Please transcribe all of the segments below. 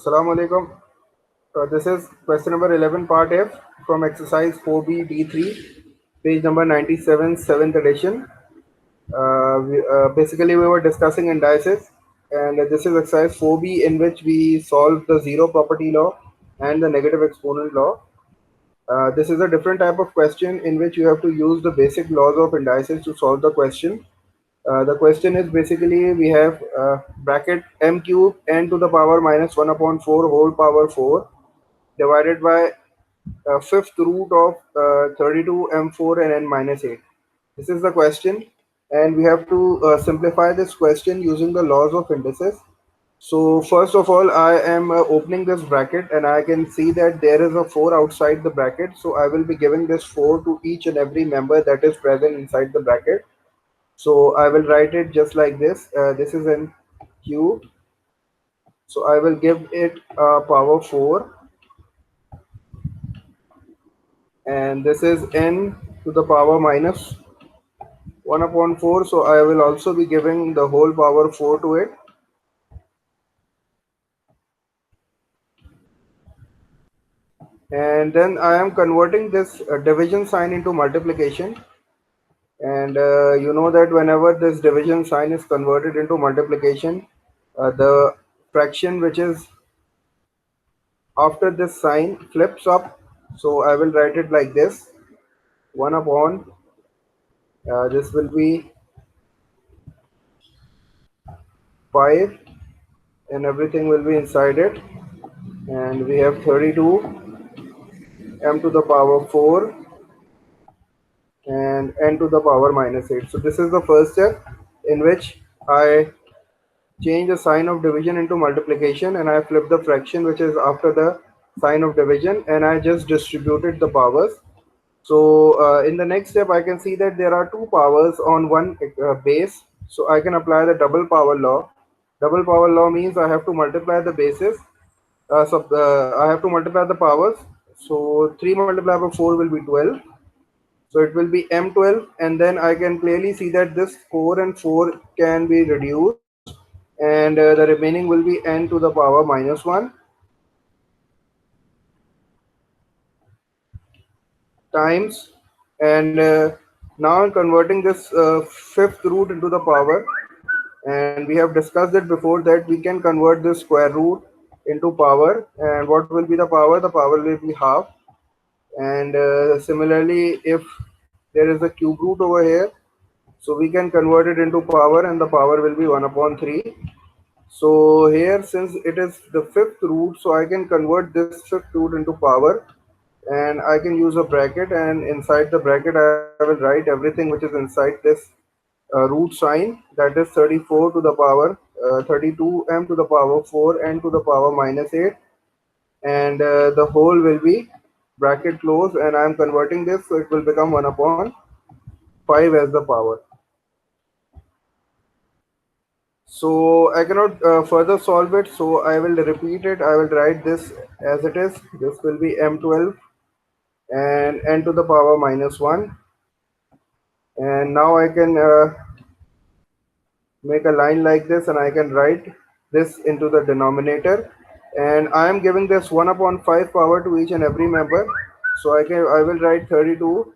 Assalamu alaikum. This is question number 11, part F from exercise 4B D3, page number 97, 7th edition. Basically, we were discussing indices, and this is exercise 4B in which we solve the zero property law and the negative exponent law. This is a different type of question in which you have to use the basic laws of indices to solve the question. The question is basically we have bracket m cube n to the power minus 1 upon 4 whole power 4 divided by fifth root of 32 m4 and n minus 8. This is the question, and we have to simplify this question using the laws of indices. So first of all, I am opening this bracket and I can see that there is a 4 outside the bracket. So I will be giving this 4 to each and every member that is present inside the bracket. So I will write it just like this. This is an cube. So I will give it power 4. And this is n to the power minus 1 upon 4. So I will also be giving the whole power 4 to it. And then I am converting this division sign into multiplication. And you know that whenever this division sign is converted into multiplication, the fraction which is after this sign flips up. So I will write it like this: 1 upon this will be 5, and everything will be inside it. And we have 32 m to the power 4 and n to the power minus 8. So this is the first step in which I change the sign of division into multiplication, and I flip the fraction which is after the sign of division, and I just distributed the powers. So in the next step, I can see that there are two powers on one base. So I can apply the double power law. Double power law means I have to multiply the bases. I have to multiply the powers. So 3 multiplied by 4 will be 12. So it will be m12, and then I can clearly see that this 4 and 4 can be reduced, and the remaining will be n to the power minus 1 times, and now I'm converting this fifth root into the power, and we have discussed it before that we can convert this square root into power. And what will be the power? The power will be half. And similarly, if there is a cube root over here, so we can convert it into power, and the power will be 1 upon 3. So here, since it is the fifth root, so I can convert this fifth root into power, and I can use a bracket, and inside the bracket I will write everything which is inside this root sign, that is 34 to the power 32 m to the power 4 n to the power minus 8, and the whole will be bracket close, and I am converting this, so it will become 1 upon 5 as the power. So I cannot further solve it, so I will repeat it. I will write this as it is. This will be m12 and n to the power minus 1, and now I can make a line like this, and I can write this into the denominator, and I am giving this 1 upon 5 power to each and every member. So I will write 32,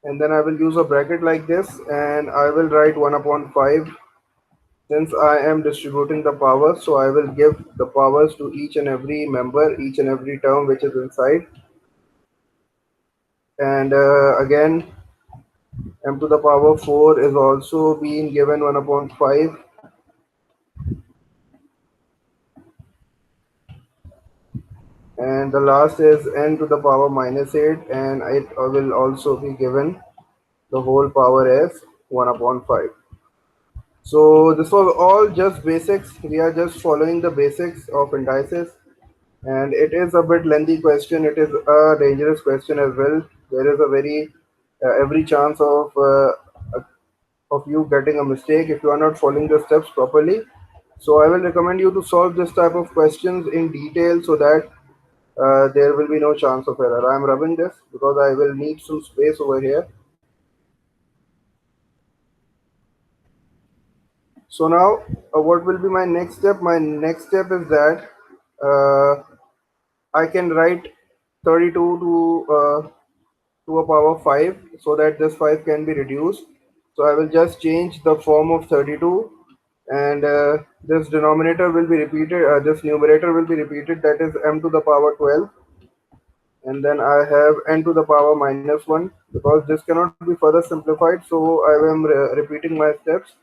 and then I will use a bracket like this, and I will write 1 upon 5. Since I am distributing the powers, so I will give the powers to each and every member, each and every term which is inside. And again, m to the power 4 is also being given 1 upon 5. And the last is n to the power minus 8, and it will also be given the whole power as 1 upon 5. So this was all just basics. We are just following the basics of indices, and it is a bit lengthy question. It is a dangerous question as well. There is a very every chance of you getting a mistake if you are not following the steps properly. So I will recommend you to solve this type of questions in detail, so that there will be no chance of error. I am rubbing this because I will need some space over here. So now, what will be my next step? My next step is that uh, I can write 32 to a power 5 so that this 5 can be reduced. So I will just change the form of 32, and this denominator will be repeated, this numerator will be repeated, that is m to the power 12, and then I have n to the power minus 1, because this cannot be further simplified, so I am repeating my steps.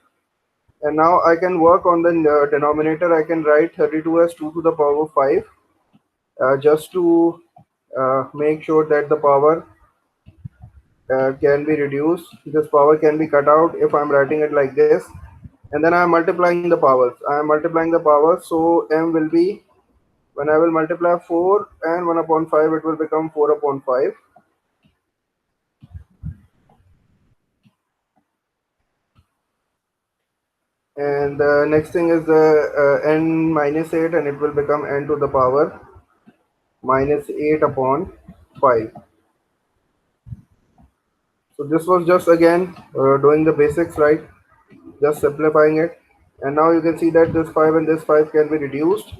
And now I can work on the denominator. I can write 32 as 2 to the power 5, just to make sure that the power can be reduced. This power can be cut out if I'm writing it like this. And then I'm multiplying the powers. I am multiplying the powers, so m will be, when I will multiply 4 and 1 upon 5, it will become 4 upon 5. And the next thing is the n minus 8, and it will become n to the power minus 8 upon 5. So this was just again doing the basics, right? Just simplifying it. And now you can see that this 5 and this 5 can be reduced,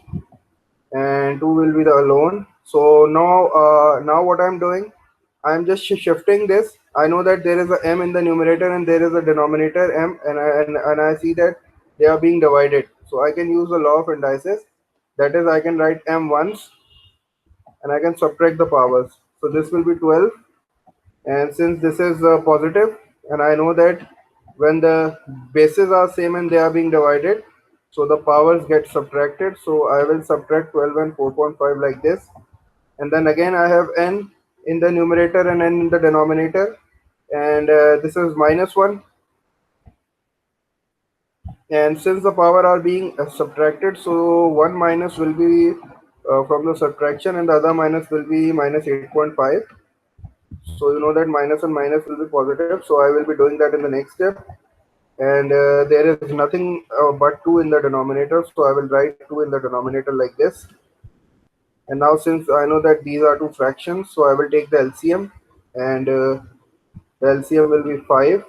and 2 will be the alone. So now what I'm doing, I'm just shifting this. I know that there is a m in the numerator and there is a denominator m, and I see that they are being divided. So I can use the law of indices. That is, I can write m once and I can subtract the powers. So this will be 12, and since this is positive, and I know that when the bases are same and they are being divided, so the powers get subtracted. So I will subtract 12 and 4.5 like this, and then again I have n in the numerator and n in the denominator, and this is minus 1, and since the power are being subtracted, so one minus will be from the subtraction, and the other minus will be minus 8.5. So you know that minus and minus will be positive, so I will be doing that in the next step. And there is nothing but 2 in the denominator, so I will write 2 in the denominator like this. And now, since I know that these are two fractions, so I will take the LCM, and the LCM will be 5,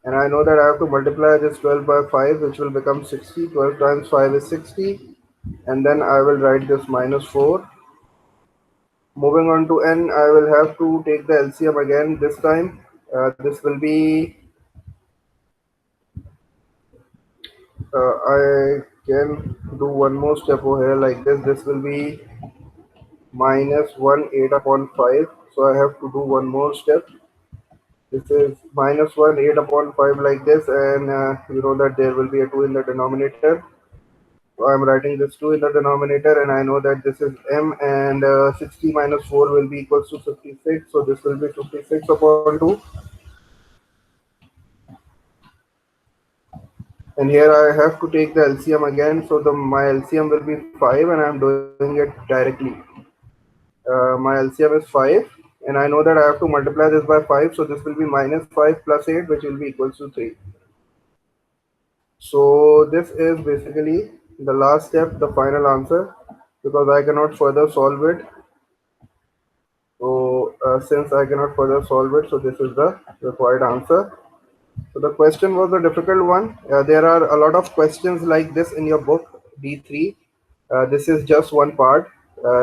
and I know that I have to multiply this 12 by 5, which will become 60. 12 times 5 is 60, and then I will write this minus 4. Moving on to n, I will have to take the LCM again. This time this will be, I can do one more step over here like this. This will be minus 1 8 upon 5. So I have to do one more step. This is minus 1 8 upon 5 like this, and you know that there will be a 2 in the denominator. So I'm writing this 2 in the denominator, and I know that this is m, and 60 minus 4 will be equals to 56. So this will be 56 upon 2. And here I have to take the LCM again. So my LCM will be 5, and I'm doing it directly. My LCM is 5, and I know that I have to multiply this by 5. So this will be minus 5 plus 8, which will be equals to 3. So this is basically the last step, the final answer, because I cannot further solve it. So since I cannot further solve it, so this is the required answer. So the question was a difficult one. There are a lot of questions like this in your book, D3. This is just one part.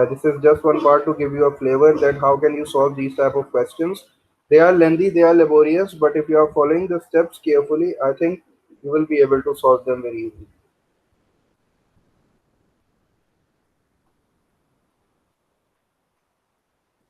This is just one part to give you a flavor that how can you solve these type of questions. They are lengthy, they are laborious, but if you are following the steps carefully, I think you will be able to solve them very easily.